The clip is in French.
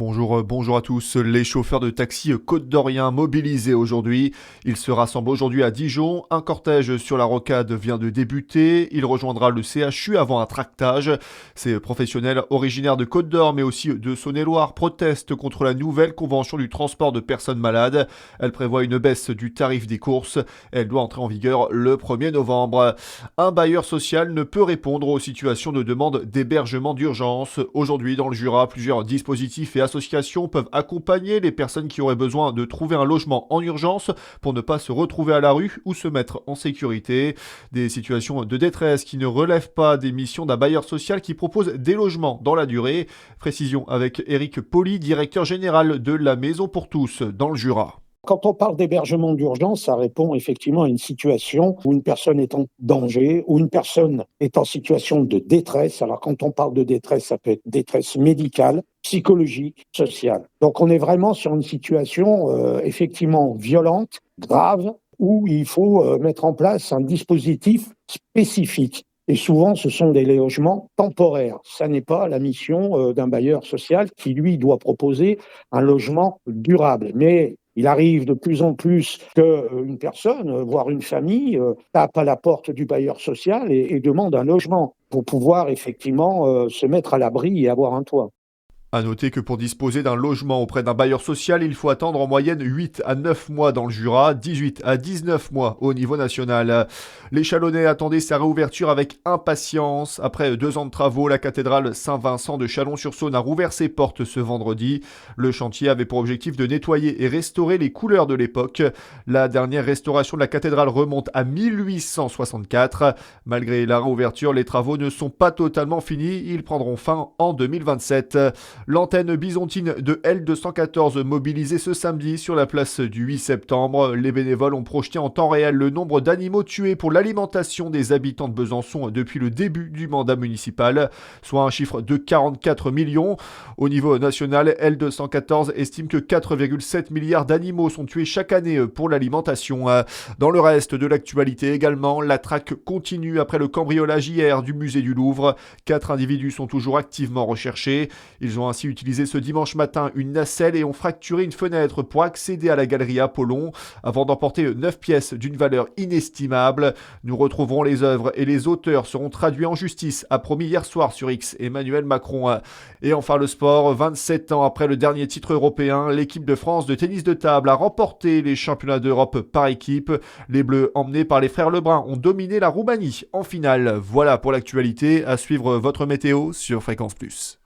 Bonjour à tous. Les chauffeurs de taxi côte-d'Orient mobilisés aujourd'hui. Ils se rassemblent aujourd'hui à Dijon. Un cortège sur la rocade vient de débuter. Il rejoindra le CHU avant un tractage. Ces professionnels originaires de Côte-d'Or mais aussi de Saône-et-Loire protestent contre la nouvelle convention du transport de personnes malades. Elle prévoit une baisse du tarif des courses. Elle doit entrer en vigueur le 1er novembre. Un bailleur social ne peut répondre aux situations de demande d'hébergement d'urgence. Aujourd'hui, dans le Jura, plusieurs dispositifs et associations peuvent accompagner les personnes qui auraient besoin de trouver un logement en urgence pour ne pas se retrouver à la rue ou se mettre en sécurité. Des situations de détresse qui ne relèvent pas des missions d'un bailleur social qui propose des logements dans la durée. Précision avec Éric Poli, directeur général de la Maison pour tous dans le Jura. Quand on parle d'hébergement d'urgence, ça répond effectivement à une situation où une personne est en danger, où une personne est en situation de détresse. Alors quand on parle de détresse, ça peut être détresse médicale, psychologique, sociale. Donc on est vraiment sur une situation effectivement violente, grave, où il faut mettre en place un dispositif spécifique. Et souvent, ce sont des logements temporaires. Ça n'est pas la mission d'un bailleur social qui, lui, doit proposer un logement durable. Mais il arrive de plus en plus qu'une personne, voire une famille, tape à la porte du bailleur social et demande un logement pour pouvoir effectivement se mettre à l'abri et avoir un toit. À noter que pour disposer d'un logement auprès d'un bailleur social, il faut attendre en moyenne 8 à 9 mois dans le Jura, 18 à 19 mois au niveau national. Les Chalonnais attendaient sa réouverture avec impatience. Après 2 ans de travaux, la cathédrale Saint-Vincent de Chalon-sur-Saône a rouvert ses portes ce vendredi. Le chantier avait pour objectif de nettoyer et restaurer les couleurs de l'époque. La dernière restauration de la cathédrale remonte à 1864. Malgré la réouverture, les travaux ne sont pas totalement finis. Ils prendront fin en 2027. L'antenne byzantine de L214 mobilisée ce samedi sur la place du 8 septembre. Les bénévoles ont projeté en temps réel le nombre d'animaux tués pour l'alimentation des habitants de Besançon depuis le début du mandat municipal, soit un chiffre de 44 millions. Au niveau national, L214 estime que 4,7 milliards d'animaux sont tués chaque année pour l'alimentation. Dans le reste de l'actualité également, la traque continue après le cambriolage hier du musée du Louvre. 4 individus sont toujours activement recherchés. Ils ont ainsi utilisé ce dimanche matin une nacelle et ont fracturé une fenêtre pour accéder à la galerie Apollon avant d'emporter 9 pièces d'une valeur inestimable. Nous retrouverons les œuvres et les auteurs seront traduits en justice, a promis hier soir sur X Emmanuel Macron. Et enfin le sport, 27 ans après le dernier titre européen, l'équipe de France de tennis de table a remporté les championnats d'Europe par équipe. Les Bleus, emmenés par les frères Lebrun, ont dominé la Roumanie en finale. Voilà pour l'actualité, à suivre votre météo sur Fréquence Plus.